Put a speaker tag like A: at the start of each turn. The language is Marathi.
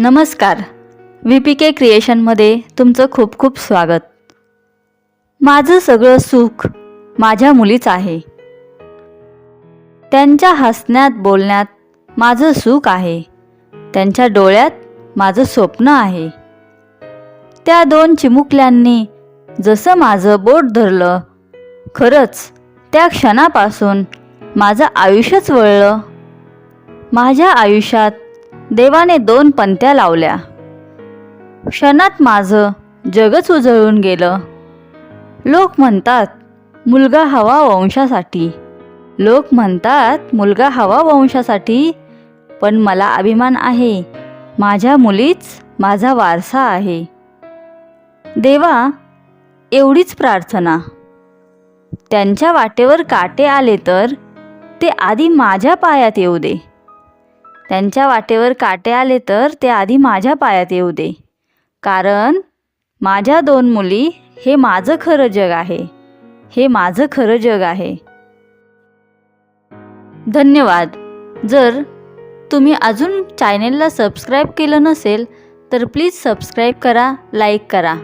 A: नमस्कार. VPK क्रिएशनमध्ये तुमचं खूप खूप स्वागत. माझं सगळं सुख माझ्या मुलीच आहे. त्यांच्या हसण्यात बोलण्यात माझं सुख आहे. त्यांच्या डोळ्यात माझं स्वप्न आहे. त्या दोन चिमुकल्यांनी जसं माझं बोट धरलं, खरंच त्या क्षणापासून माझं आयुष्यच वळलं. माझ्या आयुष्यात देवाने दोन पंत्या लावल्या. क्षणात माझं जगच उजळून गेलं. लोक म्हणतात मुलगा हवा वंशासाठी, लोक म्हणतात मुलगा हवा वंशासाठी, पण मला अभिमान आहे, माझ्या मुलीच माझा वारसा आहे. देवा, एवढीच प्रार्थना. त्यांच्या वाटेवर काटे आले तर ते आधी माझ्या पायात येऊ दे. त्यांच्या वाटेवर काटे आले तर ते आधी माझ्या पायात येऊ दे. कारण माझ्या दोन मुली हे माझं खरं जग आहे. हे माझं खरं जग आहे. धन्यवाद. जर तुम्ही अजून चॅनेलला सबस्क्राईब केलं नसेल तर प्लीज सबस्क्राईब करा, लाईक करा.